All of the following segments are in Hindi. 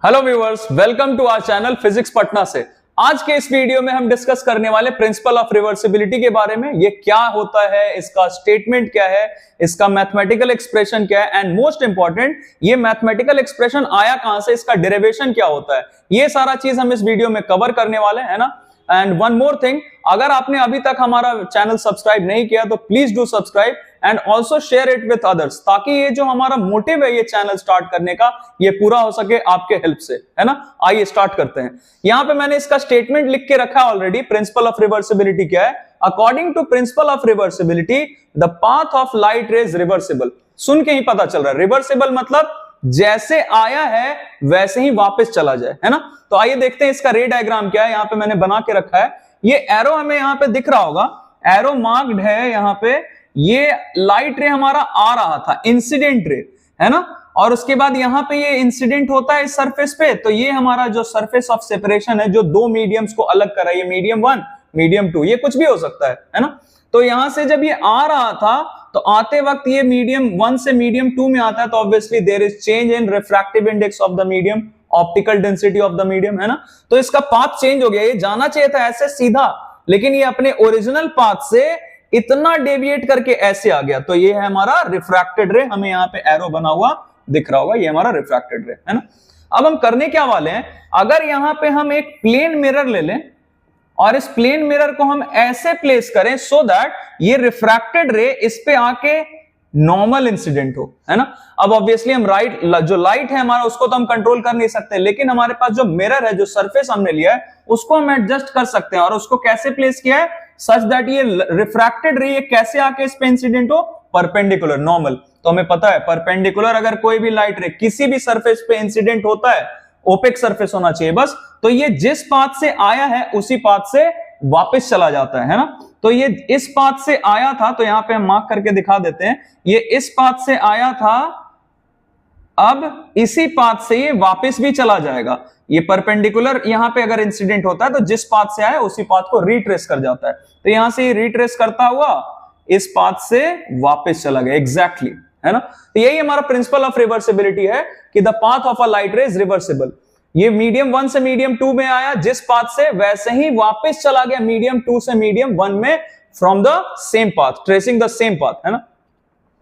Hello viewers, welcome to our channel physics Patna से। आज के इस वीडियो में हम डिस्कस करने वाले प्रिंसिपल ऑफ रिवर्सिबिलिटी के बारे में। ये क्या होता है, इसका स्टेटमेंट क्या है, इसका मैथमेटिकल एक्सप्रेशन क्या है, एंड मोस्ट इंपॉर्टेंट ये मैथमेटिकल एक्सप्रेशन आया कहां से, इसका डेरिवेशन क्या होता है, ये सारा चीज हम इस वीडियो में कवर करने वाले हैं ना। एंड वन मोर थिंग, अगर आपने अभी तक हमारा चैनल सब्सक्राइब नहीं किया तो please do subscribe and also share it with others, ताकि ये जो हमारा मोटिव है ये चैनल स्टार्ट करने का, ये पूरा हो सके आपके हेल्प से, है ना। आइए स्टार्ट करते हैं। यहां पे मैंने इसका स्टेटमेंट लिख के रखा है ऑलरेडी। प्रिंसिपल ऑफ रिवर्सिबिलिटी क्या है? According to principle of reversibility the path of light ray is reversible. सुन के ही पता चल रहा है, रिवर्सिबल मतलब जैसे आया है वैसे ही वापस चला जाए, है ना। तो आइए देखते हैं इसका रे डायग्राम क्या है। यहां पे मैंने बना के रखा है, ये एरो हमें यहां पे दिख रहा होगा, एरो मार्क्ड है यहां पे। ये लाइट रे हमारा आ रहा था, इंसिडेंट रे, है ना। और उसके बाद यहां पे ये इंसिडेंट होता है इस सरफेस पे, तो ये हमारा जो सरफेस ऑफ सेपरेशन है, जो दो मीडियम्स को अलग कर रहा है, ये मीडियम 1 मीडियम 2, ये कुछ भी हो सकता है ना। तो यहां से जब ये आ रहा था तो आते वक्त ये मीडियम 1 से मीडियम 2 में आता है, तो obviously there is change in refractive index of the medium, optical density of the medium, है ना। तो इसका पाथ चेंज हो गया, ये जाना चाहिए था ऐसे सीधा, लेकिन ये अपने ओरिजिनल पाथ से इतना डेविएट करके ऐसे आ गया। तो ये है हमारा रिफ्रैक्टेड रे, हमें यहाँ पे एरो बना हुआ दिख रहा होगा, ये हमारा रिफ्रैक्टेड रे, है ना। अब हम करने क्या वाले हैं, अगर यहां पे हम एक प्लेन मिरर ले लें और इस प्लेन मिरर को हम ऐसे प्लेस करें सो दैट ये रिफ्रैक्टेड रे इस पे आके नॉर्मल इंसिडेंट हो, है ना। अब ऑब्वियसली हम जो लाइट है हमारा उसको तो हम कंट्रोल कर नहीं सकते, लेकिन हमारे पास जो मिरर है, जो सरफेस हमने लिया है, उसको हम एडजस्ट कर सकते हैं। और उसको कैसे प्लेस किया है, सच दैट ये रिफ्रैक्टेड रे ये कैसे आके इस पे इंसिडेंट हो, परपेंडिकुलर, नॉर्मल। तो हमें पता है परपेंडिकुलर अगर कोई भी लाइट रे किसी भी सरफेस पे इंसिडेंट होता है, ओपेक सरफेस होना चाहिए बस, तो ये जिस पाथ से आया है उसी पाथ से वापस चला जाता है ना। तो ये इस पाथ से आया था, तो यहां पे हम मार्क करके दिखा देते हैं, ये इस पाथ से आया था, अब इसी पाथ से ये वापस भी चला जाएगा। ये परपेंडिकुलर यहां पे अगर इंसिडेंट होता है तो जिस पाथ से आया उसी पाथ को रिट्रेस कर जाता है। तो यहां से ये रिट्रेस करता हुआ इस पाथ से वापस चला गया, एग्जैक्टली, है ना। तो यही हमारा प्रिंसिपल ऑफ रिवर्सिबिलिटी है कि the path of a light ray is reversible. ये मीडियम 1 से मीडियम 2 में आया जिस पाथ से, वैसे ही वापस चला गया मीडियम 2 से मीडियम 1 में, from the same path, tracing the same path, है ना।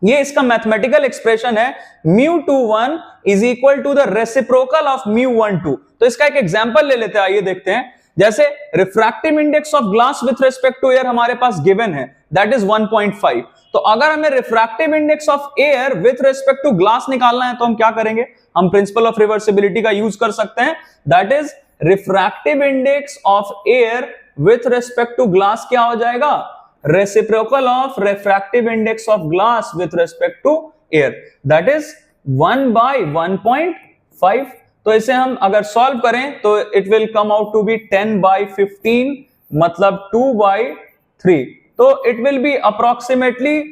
ये इसका मैथमेटिकल एक्सप्रेशन है, μ21 is equal to the reciprocal of μ12। तो इसका एक एग्जांपल ले लेते हैं, आइए देखते हैं। जैसे refractive index of glass with respect to air हमारे पास गिवन है, दैट इज 1.5। तो अगर हमें refractive index of air with respect to glass निकालना है तो हम क्या करेंगे, हम प्रिंसिपल ऑफ रिवर्सिबिलिटी का यूज कर सकते हैं, that is refractive index of air with respect to glass क्या हो जाएगा, reciprocal of refractive index of glass with respect to air, that is 1/1.5। तो इसे हम अगर सॉल्व करें तो it will come out to be 10/15, मतलब 2/3। तो इट विल बी अप्रोक्सीमेटली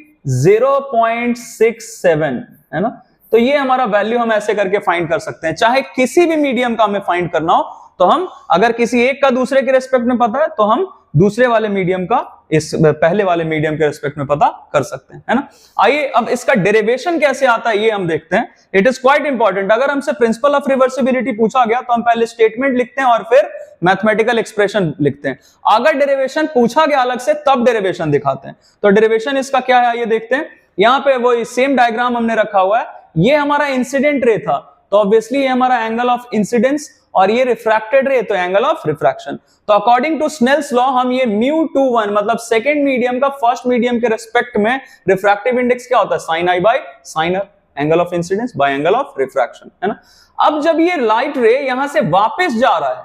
0.67, है ना। तो ये हमारा वैल्यू हम ऐसे करके फाइंड कर सकते हैं। चाहे किसी भी मीडियम का हमें फाइंड करना हो तो हम, अगर किसी एक का दूसरे के रिस्पेक्ट में पता है तो हम दूसरे वाले मीडियम का इस पहले वाले मीडियम के रिस्पेक्ट में पता कर सकते हैं, है ना। आइए अब इसका डेरिवेशन कैसे आता है ये हम देखते हैं। It is quite important. अगर हमसे प्रिंसिपल ऑफ रिवर्सिबिलिटी पूछा गया तो हम पहले स्टेटमेंट लिखते हैं और फिर मैथमेटिकल एक्सप्रेशन लिखते हैं। अगर डेरिवेशन पूछा गया अलग से तब डेरिवेशन दिखाते हैं। तो डेरिवेशन इसका क्या है आइए देखते हैं। यहां पे वो सेम डायग्राम हमने रखा हुआ है, ये हमारा इंसिडेंट रे था, तो ऑब्वियसली ये हमारा एंगल ऑफ इंसिडेंस, और ये रिफ्रैक्टेड रे तो एंगल ऑफ रिफ्रैक्शन। तो अकॉर्डिंग टू स्नेल्स लॉ हम ये μ21 मतलब सेकंड मीडियम का फर्स्ट मीडियम के रिस्पेक्ट में रिफ्रैक्टिव इंडेक्स क्या होता है, sin i by sin r, angle of incidence by angle of refraction, है ना। अब जब ये लाइट रे यहां से वापस जा रहा है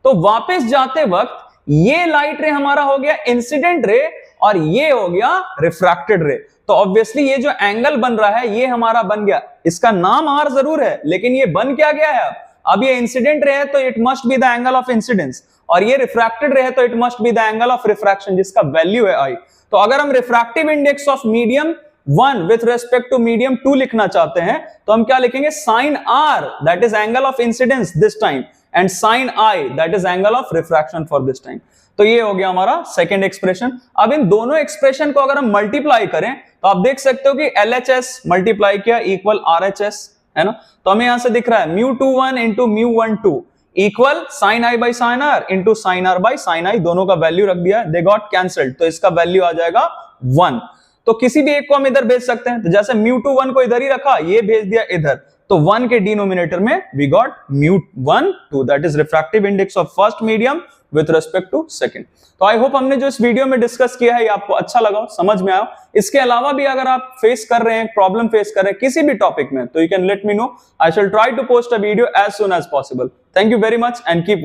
तो वापस जाते वक्त ये लाइट रे हमारा हो गया इंसिडेंट रे और ये हो गया रिफ्रैक्टेड रे। तो ऑब्वियसली ये जो एंगल बन रहा है ये हमारा बन गया, इसका नाम r जरूर है लेकिन ये बन क्या गया है, अब ये इंसिडेंट रे है तो it must be the angle of incidence, और ये रिफ्रैक्टेड रे है तो it must be the angle of refraction जिसका वैल्यू है i। तो अगर हम refractive index of medium 1 with respect to medium 2 लिखना चाहते हैं तो हम क्या लिखेंगे, sin r that is angle of incidence this time and sin i that is angle of refraction for this time. तो ये हो गया हमारा सेकंड एक्सप्रेशन। अब इन दोनों एक्सप्रेशन को अगर हम मल्टीप्लाई करें तो आप देख सकते हो कि LHS मल्टीप्लाई किया इक्वल RHS, है ना। तो हमें यहां से दिख रहा है μ21 into μ12 equal sine i by sine r into sine r by sine i, दोनों का वैल्यू रख दिया, दे गॉट कैंसल्ड, तो इसका वैल्यू आ जाएगा 1। तो किसी भी एक को हम इधर भेज सकते हैं, तो जैसे μ21 को इधर ही रखा, ये भेज दिया इधर, तो 1 के डिनोमिनेटर में we got μ12, that is refractive index of first medium with respect to second. तो आई होप हमने जो इस वीडियो में डिस्कस किया है ये आपको अच्छा लगा, समझ में आया। इसके अलावा भी अगर आप फेस कर रहे हैं, प्रॉब्लम फेस कर रहे हैं किसी भी टॉपिक में, तो you can let me know, I shall try to post a video as soon as possible. Thank you very much and keep watching.